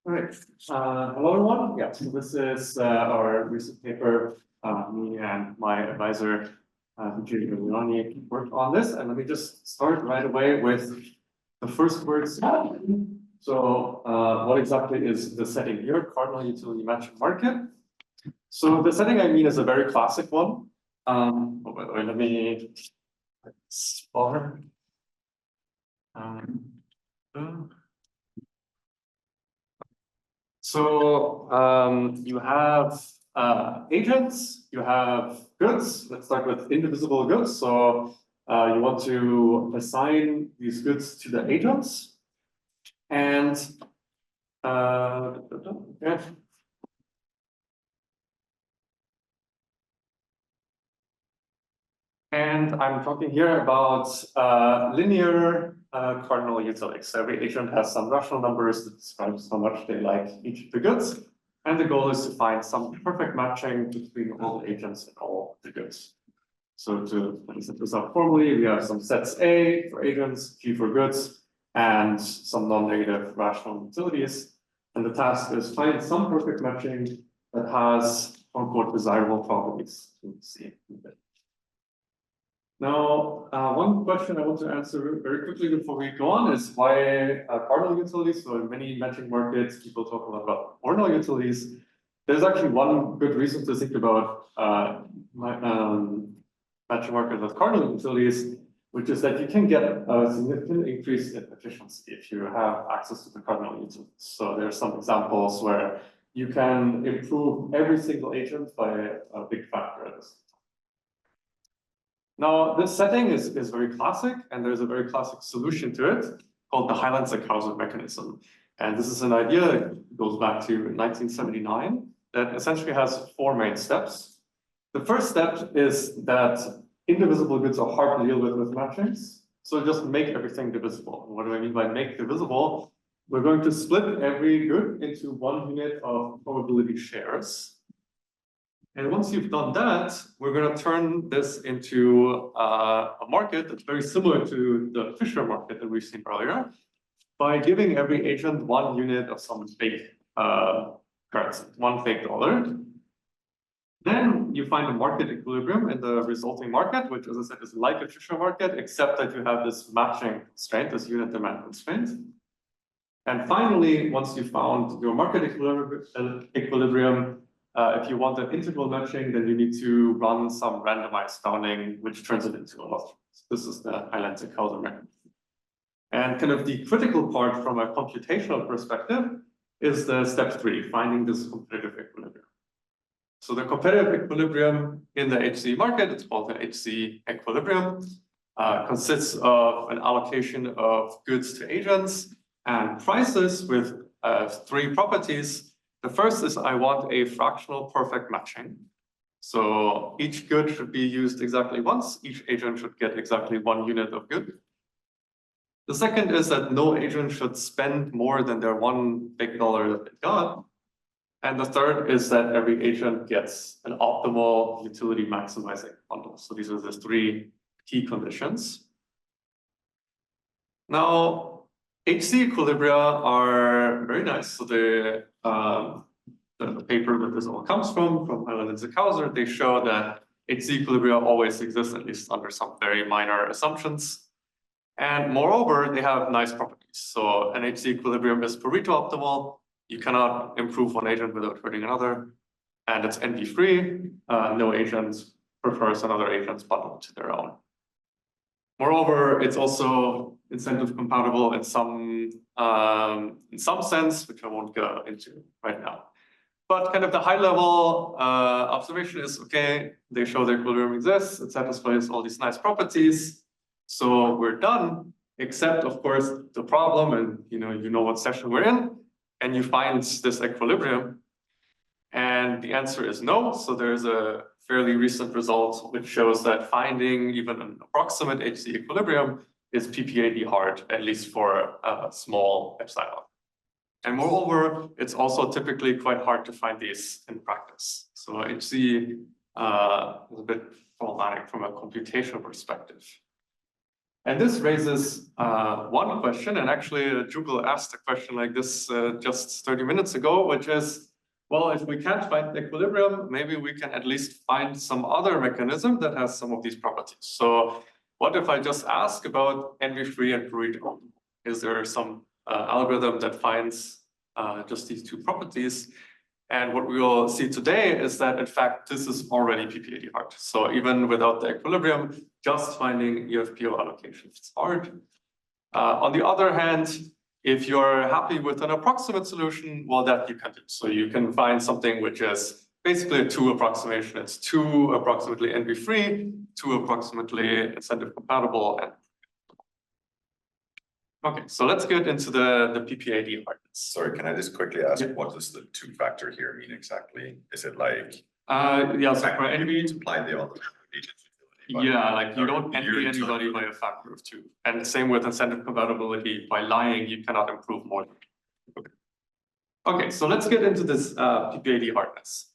All right. Hello, everyone. Yeah, so this is our recent paper. Me and my advisor, Vijay, worked on this. And let me just start right away with the first words. So what exactly is the setting here? Cardinal-Utility matching market. So the setting I mean is a very classic one. Oh, by the way, let me smaller. So you have agents, you have goods. Let's start with indivisible goods. So you want to assign these goods to the agents. And yeah. And I'm talking here about linear cardinal utilities. Every agent has some rational numbers that describes how much they like each of the goods. And the goal is to find some perfect matching between all the agents and all the goods. So to set this up formally, we have some sets A for agents, G for goods, and some non-negative rational utilities. And the task is find some perfect matching that has quote-unquote desirable properties to see. Now, one question I want to answer very quickly before we go on is why cardinal utilities? So in many matching markets, people talk a lot about ordinal utilities. There's actually one good reason to think about matching markets with cardinal utilities, which is that you can get a significant increase in efficiency if you have access to the cardinal utilities. So there are some examples where you can improve every single agent by a big factor at this. Now, this setting is very classic, and there's a very classic solution to it called the Highland-Zakauser mechanism. And this is an idea that goes back to 1979 that essentially has four main steps. The first step is that indivisible goods are hard to deal with matchings. So just make everything divisible. And what do I mean by make divisible? We're going to split every good into one unit of probability shares. And once you've done that, we're going to turn this into a market that's very similar to the Fisher market that we've seen earlier by giving every agent one unit of some fake currency, one fake dollar. Then you find a market equilibrium in the resulting market, which, as I said, is like a Fisher market, except that you have this matching constraint, this unit demand constraint. And finally, once you found your market equilibrium, if you want an integral matching, then you need to run some randomized bounding, which turns it into a loss. This is the Highland-Zakauser mechanism. And kind of the critical part from a computational perspective is the step 3, finding this competitive equilibrium. So the competitive equilibrium in the HC market, it's called the HC equilibrium, consists of an allocation of goods to agents and prices with 3 properties. The first is I want a fractional perfect matching. So each good should be used exactly once. Each agent should get exactly 1 unit of good. The second is that no agent should spend more than their $1 big dollar that they got. And the third is that every agent gets an optimal utility maximizing bundle. So these are the 3 key conditions. Now, HC equilibria are very nice. So the paper that this all comes from Highland and Zakauser, they show that HC equilibria always exist, at least under some very minor assumptions. And moreover, they have nice properties. So an HC equilibrium is Pareto-Optimal. You cannot improve one agent without hurting another. And it's Envy-free. No agent prefers another agent's bundle to their own. Moreover, it's also incentive compatible in some sense, which I won't go into right now. But kind of the high level observation is, okay, they show the equilibrium exists, it satisfies all these nice properties. So we're done, except of course the problem, and you know what session we're in, and you find this equilibrium. And the answer is no. So there's a fairly recent result which shows that finding even an approximate HC equilibrium is PPAD hard, at least for a small epsilon. And moreover, it's also typically quite hard to find these in practice. So HC is a bit problematic from a computational perspective. And this raises one question, and actually Jugal asked a question like this just 30 minutes ago, which is, well, if we can't find equilibrium, maybe we can at least find some other mechanism that has some of these properties. So what if I just ask about envy-free and Pareto? Is there some algorithm that finds just these two properties? And what we will see today is that, in fact, this is already PPAD hard. So even without the equilibrium, just finding EFPO allocations is hard. On the other hand, if you're happy with an approximate solution, well, that you can do. So you can find something which is basically a 2 approximation. It's 2 approximately envy-free, 2 approximately incentive compatible. And okay, so let's get into the PPAD hardness. Sorry, can I just quickly ask, what does the 2 factor here mean exactly? Is it like yeah, so for envy, multiply the other agents? Yeah, like you don't envy anybody by a factor of 2. And same with incentive compatibility. By lying, you cannot improve more. Okay, so let's get into this PPAD hardness.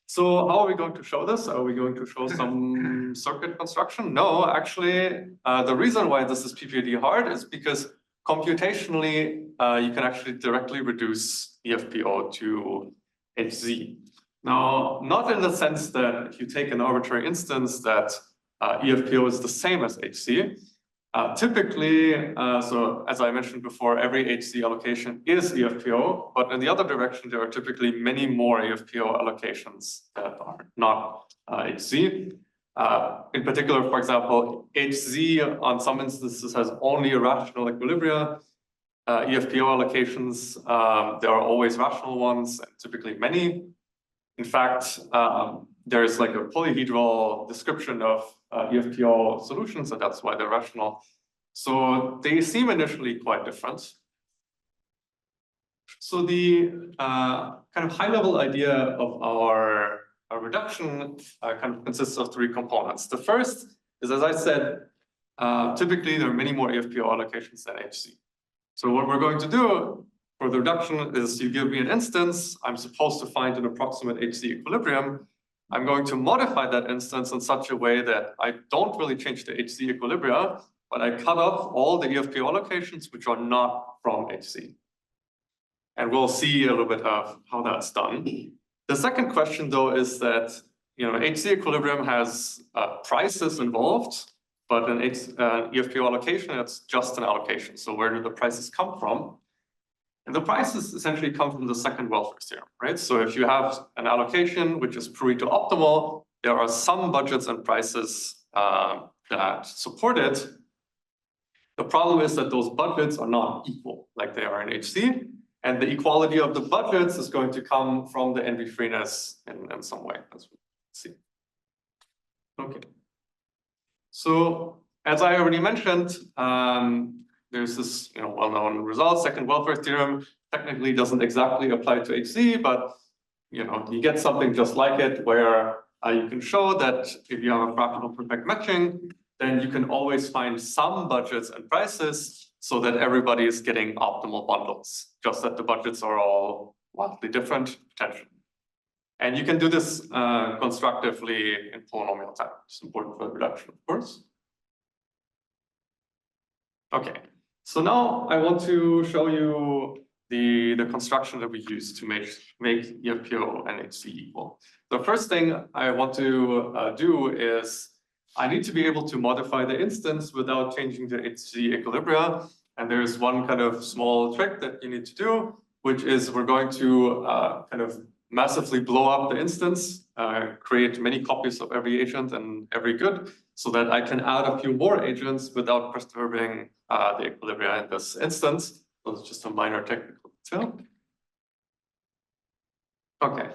So how are we going to show this? Are we going to show some circuit construction? No, actually, the reason why this is PPAD hard is because computationally, you can actually directly reduce EFPO to HZ. Now, not in the sense that if you take an arbitrary instance that EFPO is the same as HZ. Typically, so as I mentioned before, every HZ allocation is EFPO, but in the other direction, there are typically many more EFPO allocations that are not HZ. In particular, for example, HZ on some instances has only rational equilibria. EFPO allocations, there are always rational ones, and typically many. In fact, there is like a polyhedral description of EFPO solutions, and that's why they're rational. So they seem initially quite different. So the kind of high-level idea of our reduction kind of consists of 3 components. The first is, as I said, typically there are many more EFPO allocations than HZ. So what we're going to do for the reduction is you give me an instance, I'm supposed to find an approximate HZ equilibrium. I'm going to modify that instance in such a way that I don't really change the HZ equilibria, but I cut off all the EFPO allocations which are not from HZ. And we'll see a little bit of how that's done. The second question, though, is that HZ equilibrium has prices involved, but an EFPO allocation, it's just an allocation. So where do the prices come from? And the prices essentially come from the second welfare theorem, right? So if you have an allocation which is Pareto-optimal, there are some budgets and prices that support it. The problem is that those budgets are not equal like they are in HZ. And the equality of the budgets is going to come from the Envy-Freeness in some way, as we see. Okay. So as I already mentioned, there's this well-known result, second welfare theorem. Technically doesn't exactly apply to HZ, but you get something just like it where you can show that if you have a fractional perfect matching, then you can always find some budgets and prices so that everybody is getting optimal bundles, just that the budgets are all wildly different potentially. And you can do this constructively in polynomial time. It's important for the reduction, of course. Okay. So now I want to show you the construction that we use to make EFPO and HZ equal. The first thing I want to do is I need to be able to modify the instance without changing the HZ equilibria. And there's one kind of small trick that you need to do, which is we're going to kind of massively blow up the instance, create many copies of every agent and every good, so that I can add a few more agents without perturbing the equilibria in this instance. So it's just a minor technical detail. Okay,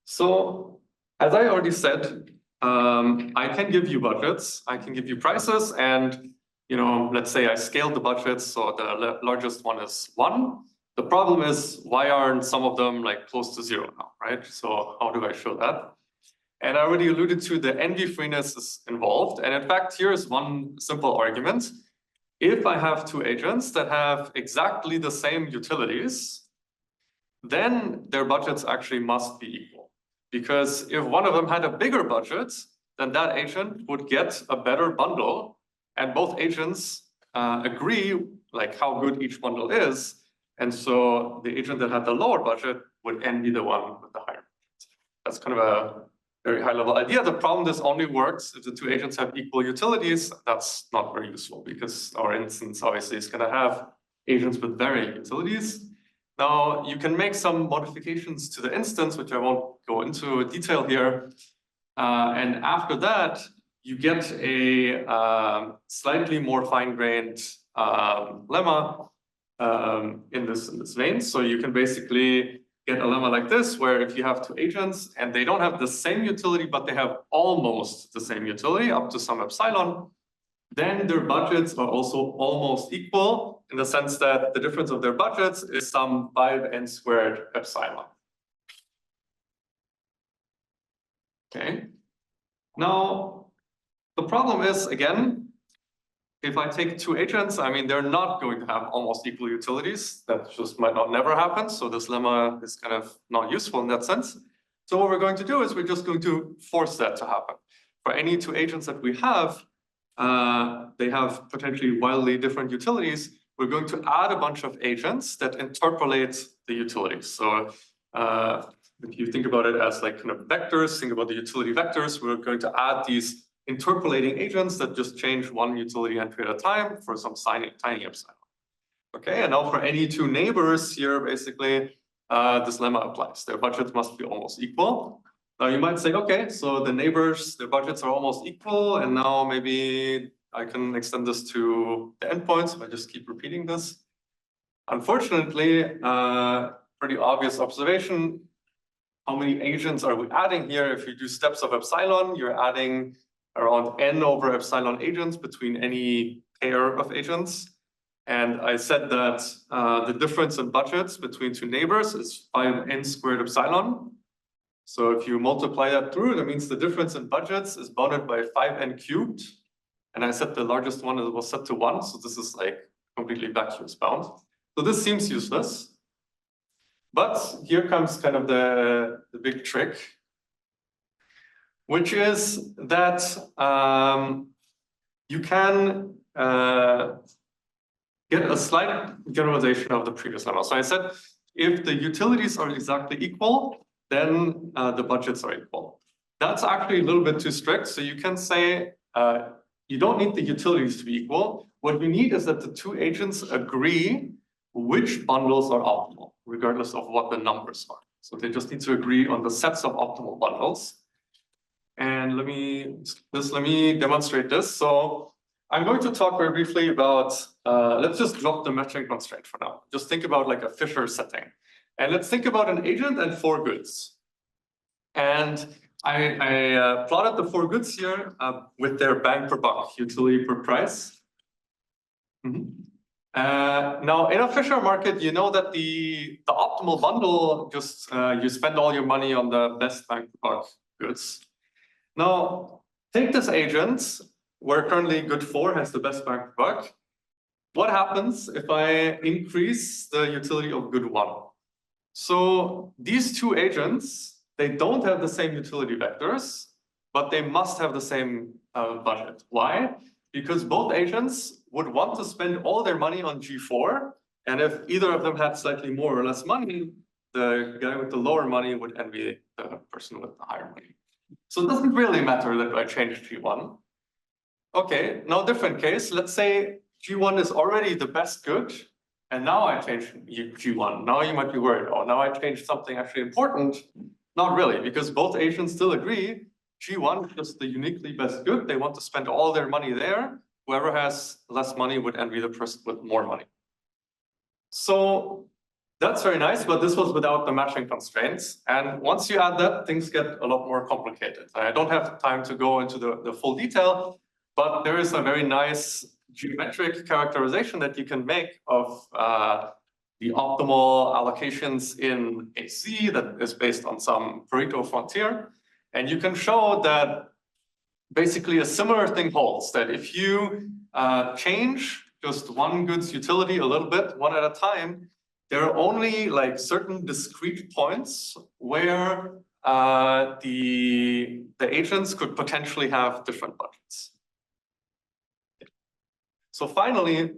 so as I already said, I can give you budgets, I can give you prices, and let's say I scaled the budgets, so the largest one is 1. The problem is, why aren't some of them like close to 0 now, right? So how do I show that? And I already alluded to the Envy-Freeness is involved. And in fact, here's one simple argument. If I have 2 agents that have exactly the same utilities, then their budgets actually must be equal. Because if one of them had a bigger budget, then that agent would get a better bundle, and both agents agree like how good each bundle is. And so the agent that had the lower budget would envy the one with the higher budget. That's kind of a very high level idea. The problem, this only works if the two agents have equal utilities. That's not very useful because our instance obviously is going to have agents with varying utilities. Now you can make some modifications to the instance, which I won't go into detail here. And after that, you get a slightly more fine-grained lemma in this vein. So you can basically get a lemma like this, where if you have two agents and they don't have the same utility, but they have almost the same utility up to some epsilon, then their budgets are also almost equal in the sense that the difference of their budgets is some 5n squared epsilon. Okay. Now, the problem is, again, if I take two agents, I mean, they're not going to have almost equal utilities. That just might not never happen. So this lemma is kind of not useful in that sense. So what we're going to do is we're just going to force that to happen. For any two agents that we have, they have potentially wildly different utilities. We're going to add a bunch of agents that interpolate the utilities. So if you think about it as like kind of vectors, think about the utility vectors, we're going to add these interpolating agents that just change one utility entry at a time for some tiny epsilon. Okay, and now for any two neighbors here, basically, this lemma applies. Their budgets must be almost equal. Now you might say, okay, so the neighbors, their budgets are almost equal, and now maybe I can extend this to the endpoints if I just keep repeating this. Unfortunately, pretty obvious observation. How many agents are we adding here? If you do steps of epsilon, you're adding around n over epsilon agents between any pair of agents. And I said that the difference in budgets between two neighbors is 5n squared epsilon. So if you multiply that through, that means the difference in budgets is bounded by 5n cubed. And I said the largest one was set to 1. So this is like completely vacuous bound. So this seems useless. But here comes kind of the big trick, which is that you can get a slight generalization of the previous lemma. So I said, if the utilities are exactly equal, then the budgets are equal. That's actually a little bit too strict. So you can say, you don't need the utilities to be equal. What you need is that the two agents agree which bundles are optimal, regardless of what the numbers are. So they just need to agree on the sets of optimal bundles. And let me demonstrate this. So I'm going to talk very briefly about, let's just drop the matching constraint for now. Just think about like a Fisher setting. And let's think about an agent and 4 goods. And I plotted the 4 goods here with their bang per buck, utility per price. Now, in a Fisher market, you know that the optimal bundle, just you spend all your money on the best bang per buck goods. Now, take this agent, where currently good 4 has the best bang per buck. What happens if I increase the utility of good 1? So these two agents, they don't have the same utility vectors, but they must have the same budget. Why? Because both agents would want to spend all their money on G4, and if either of them had slightly more or less money, the guy with the lower money would envy the person with the higher money. So it doesn't really matter that I change G1. Okay, now different case. Let's say G1 is already the best good, and now I change G1. Now you might be worried, oh, now I changed something actually important. Not really, because both agents still agree G1 is just the uniquely best good. They want to spend all their money there. Whoever has less money would envy the person with more money. So that's very nice, but this was without the matching constraints. And once you add that, things get a lot more complicated. I don't have time to go into the full detail, but there is a very nice geometric characterization that you can make of the optimal allocations in AC that is based on some Pareto frontier. And you can show that basically a similar thing holds, that if you change just one good's utility a little bit, one at a time, there are only like certain discrete points where the agents could potentially have different budgets. So finally,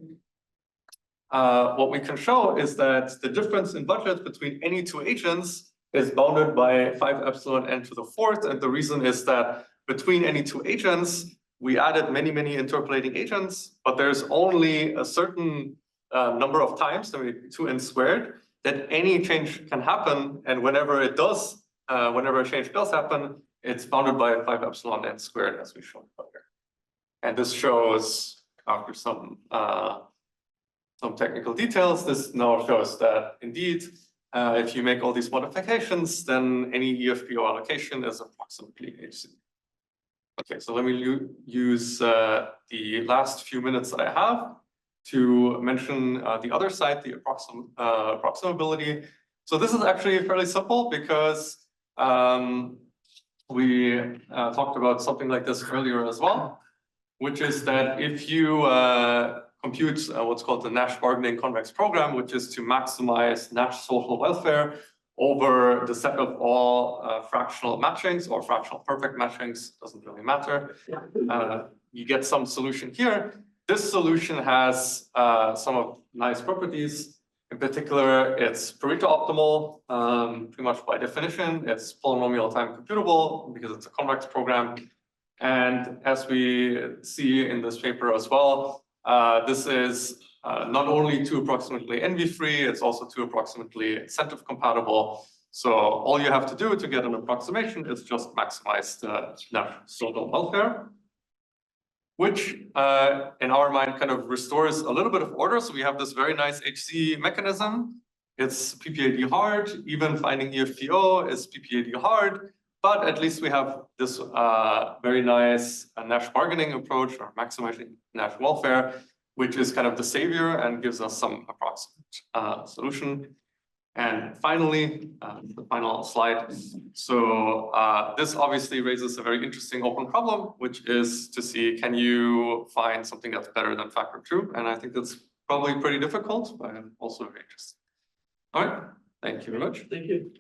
what we can show is that the difference in budget between any two agents is bounded by 5 epsilon n to the 4th. And the reason is that between any two agents, we added many, many interpolating agents, but there's only a certain number of times, 2n squared, that any change can happen. And whenever it does, whenever a change does happen, it's bounded by 5 epsilon n squared, as we showed earlier. And this shows, after some technical details, this now shows that indeed, if you make all these modifications, then any EFPO allocation is approximately HC. Okay, so let me use the last few minutes that I have to mention the other side, the approximability. So this is actually fairly simple because we talked about something like this earlier as well, which is that if you compute what's called the Nash bargaining convex program, which is to maximize Nash social welfare over the set of all fractional matchings or fractional perfect matchings, doesn't really matter. You get some solution here. This solution has some of nice properties. In particular, it's Pareto-optimal, pretty much by definition. It's polynomial time computable because it's a convex program. And as we see in this paper as well, this is not only too approximately envy-free, it's also too approximately incentive compatible. So all you have to do to get an approximation is just maximize the Nash social welfare, which in our mind kind of restores a little bit of order. So we have this very nice HC mechanism. It's PPAD hard, even finding EFPO is PPAD hard, but at least we have this very nice Nash bargaining approach or maximizing Nash welfare, which is kind of the savior and gives us some approximate solution. And finally, the final slide. So this obviously raises a very interesting open problem, which is to see, can you find something that's better than factor 2? And I think that's probably pretty difficult, but I'm also very interested. All right, thank you very much. Thank you.